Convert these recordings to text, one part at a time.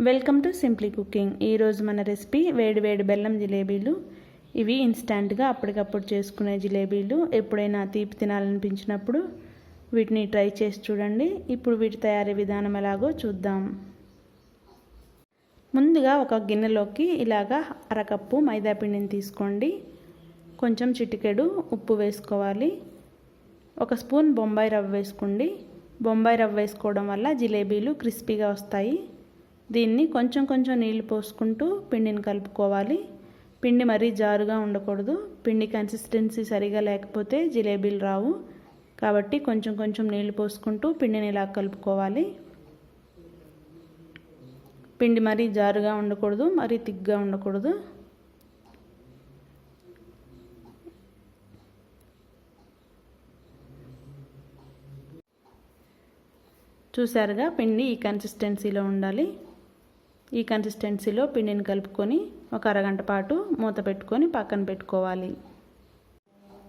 Welcome to simply cooking. ఈరోజు మన recipe వేడి వేడి బెల్లం జిలేబీలు. ఇవి ఇన్స్టాంట్గా అప్పటికప్పుడు చేసుకునే జిలేబీలు. ఎప్పుడైనా తీపి తినాలనిపించినప్పుడు వీటిని ట్రై చేసి చూడండి. ఇప్పుడు వీటి తయారీ విధానం ఎలాగో చూద్దాం. ముందుగా ఒక గిన్నెలోకి ఇలాగా అరకప్పు మైదా పిండిని తీసుకోండి. కొంచెం చిటికెడు ఉప్పు వేసుకోవాలి. ఒక స్పూన్ బొంబాయి రవ్వ వేసుకోండి. బొంబాయి రవ్వ వేసుకోవడం వల్ల జిలేబీలు క్రిస్పీగా వస్తాయి. దీన్ని కొంచెం కొంచెం నీళ్లు పోసుకుంటూ పిండిని కలుపుకోవాలి. పిండి మరీ జారుగా ఉండకూడదు. పిండి కన్సిస్టెన్సీ సరిగా లేకపోతే జిలేబీలు రావు. కాబట్టి కొంచెం కొంచెం నీళ్లు పోసుకుంటూ పిండిని ఇలా కలుపుకోవాలి. పిండి మరీ జారుగా ఉండకూడదు, మరీ తిగ్గా ఉండకూడదు. చూసారుగా, పిండి ఈ కన్సిస్టెన్సీలో ఉండాలి. ఈ కన్సిస్టెన్సీలో పిండిని కలుపుకొని ఒక అరగంట పాటు మూత పెట్టుకొని పక్కన పెట్టుకోవాలి.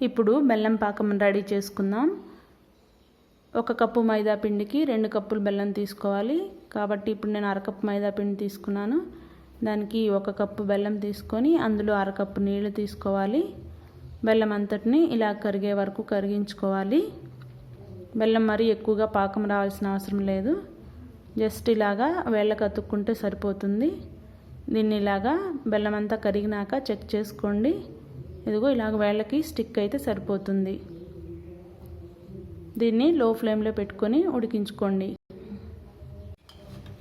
ఇప్పుడు బెల్లం పాకం రెడీ చేసుకుందాం. 1 కప్పు మైదా పిండికి 2 కప్పులు బెల్లం తీసుకోవాలి. కాబట్టి ఇప్పుడు నేను అరకప్పు మైదా పిండి తీసుకున్నాను. దానికి 1 కప్పు బెల్లం తీసుకొని అందులో అరకప్పు నీళ్లు తీసుకోవాలి. బెల్లం అంతటిని ఇలా కరిగే వరకు కరిగించుకోవాలి. బెల్లం మరీ ఎక్కువగా పాకం రావాల్సిన అవసరం లేదు. జస్ట్ ఇలాగా వేళ్ళకి అతుక్కుంటే సరిపోతుంది. దీన్ని ఇలాగా బెల్లం అంతా కరిగినాక చెక్ చేసుకోండి. ఇదిగో ఇలాగ వేళ్ళకి స్టిక్ అయితే సరిపోతుంది. దీన్ని లో ఫ్లేమ్లో పెట్టుకొని ఉడికించుకోండి.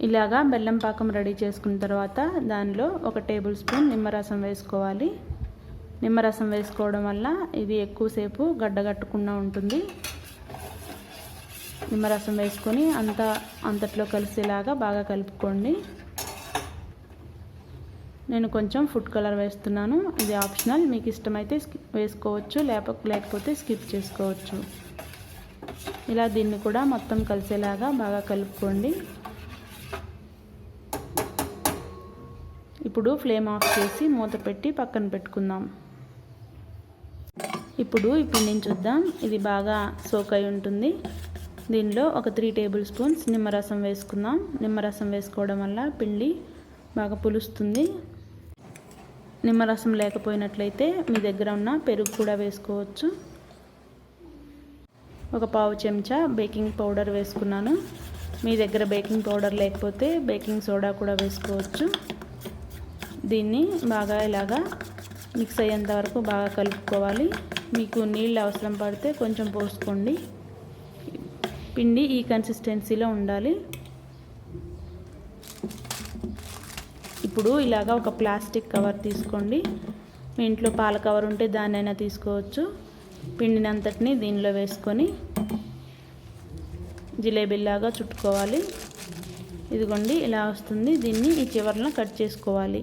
ఇలాగా బెల్లం పాకం రెడీ చేసుకున్న తర్వాత దానిలో 1 టేబుల్ స్పూన్ నిమ్మరసం వేసుకోవాలి. నిమ్మరసం వేసుకోవడం వల్ల ఇది ఎక్కువసేపు గడ్డగట్టకుండా ఉంటుంది. నిమ్మరసం వేసుకొని అంతట్లో కలిసేలాగా బాగా కలుపుకోండి. నేను కొంచెం ఫుడ్ కలర్ వేస్తున్నాను. ఇది ఆప్షనల్, మీకు ఇష్టమైతే వేసుకోవచ్చు, లేకపోతే స్కిప్ చేసుకోవచ్చు. ఇలా దీన్ని కూడా మొత్తం కలిసేలాగా బాగా కలుపుకోండి. ఇప్పుడు ఫ్లేమ్ ఆఫ్ చేసి మూత పెట్టి పక్కన పెట్టుకుందాం. ఇప్పుడు ఈ పిండిని చూద్దాం. ఇది బాగా సోక్ అయి ఉంటుంది. దీనిలో ఒక 3 టేబుల్ స్పూన్స్ నిమ్మరసం వేసుకుందాం. నిమ్మరసం వేసుకోవడం వల్ల పిండి బాగా పులుస్తుంది. నిమ్మరసం లేకపోయినట్లయితే మీ దగ్గర ఉన్న పెరుగు కూడా వేసుకోవచ్చు. 1 పావు చెంచా బేకింగ్ పౌడర్ వేసుకున్నాను. మీ దగ్గర బేకింగ్ పౌడర్ లేకపోతే బేకింగ్ సోడా కూడా వేసుకోవచ్చు. దీన్ని బాగా ఇలాగా మిక్స్ అయ్యేంత వరకు బాగా కలుపుకోవాలి. మీకు నీళ్ళు అవసరం పడితే కొంచెం పోసుకోండి. పిండి ఈ కన్సిస్టెన్సీలో ఉండాలి. ఇప్పుడు ఇలాగా ఒక ప్లాస్టిక్ కవర్ తీసుకోండి. మీ ఇంట్లో పాల కవర్ ఉంటే దాన్నైనా తీసుకోవచ్చు. పిండిని అంతటిని దీనిలో వేసుకొని జిలేబీలాగా చుట్టుకోవాలి. ఇదిగోండి ఇలా వస్తుంది. దీన్ని ఈ చివరన కట్ చేసుకోవాలి.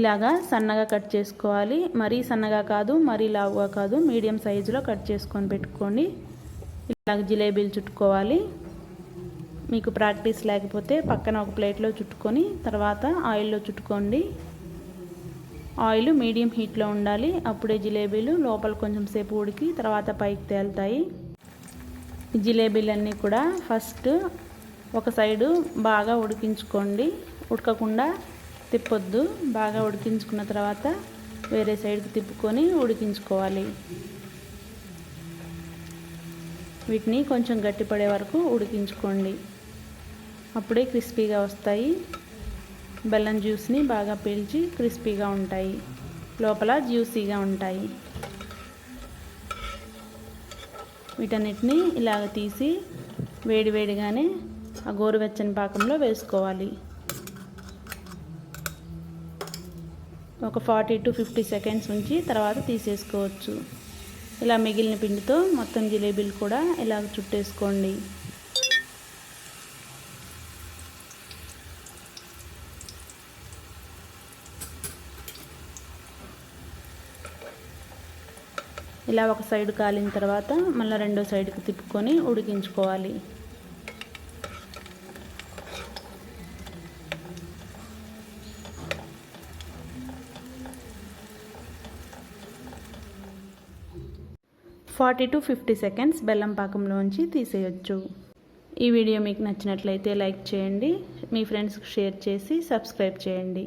ఇలాగా సన్నగా కట్ చేసుకోవాలి. మరీ సన్నగా కాదు, మరీ లావుగా కాదు, మీడియం సైజులో కట్ చేసుకొని పెట్టుకోండి. ఇలాగ జిలేబీలు చుట్టుకోవాలి. మీకు ప్రాక్టీస్ లేకపోతే పక్కన ఒక ప్లేట్లో చుట్టుకొని తర్వాత ఆయిల్లో చుట్టుకోండి. ఆయిల్ మీడియం హీట్లో ఉండాలి. అప్పుడే జిలేబీలు లోపల కొంచెం సేపు ఉడికి తర్వాత పైకి తేలుతాయి. ఈ జిలేబీలన్నీ కూడా ఫస్ట్ ఒక సైడు బాగా ఉడికించుకోండి. ఉడకకుండా తిప్పొద్దు. బాగా ఉడికించుకున్న తర్వాత వేరే సైడ్కి తిప్పుకొని ఉడికించుకోవాలి. వీటిని కొంచెం గట్టిపడే వరకు ఉడికించుకోండి. అప్పుడే క్రిస్పీగా వస్తాయి. బెల్లం జ్యూస్ని బాగా పీల్చి క్రిస్పీగా ఉంటాయి, లోపల జ్యూసీగా ఉంటాయి. వీటన్నిటిని ఇలాగ తీసి వేడివేడిగానే ఆ గోరువెచ్చని పాకంలో వేసుకోవాలి. ఒక 40 to 50 సెకండ్స్ ఉంచి తర్వాత తీసేసుకోవచ్చు. ఇలా మిగిలిన పిండితో మొత్తం జిలేబీలు కూడా ఇలా చుట్టేసుకోండి. ఇలా ఒక సైడ్ కాలిన తర్వాత మళ్ళీ రెండో సైడ్కి తిప్పుకొని ఉడికించుకోవాలి. ఫార్టీ టు 50 సెకండ్స్ బెల్లం పాకంలోంచి తీసేయొచ్చు. ఈ వీడియో మీకు నచ్చినట్లయితే లైక్ చేయండి, మీ ఫ్రెండ్స్కి షేర్ చేసి సబ్స్క్రైబ్ చేయండి.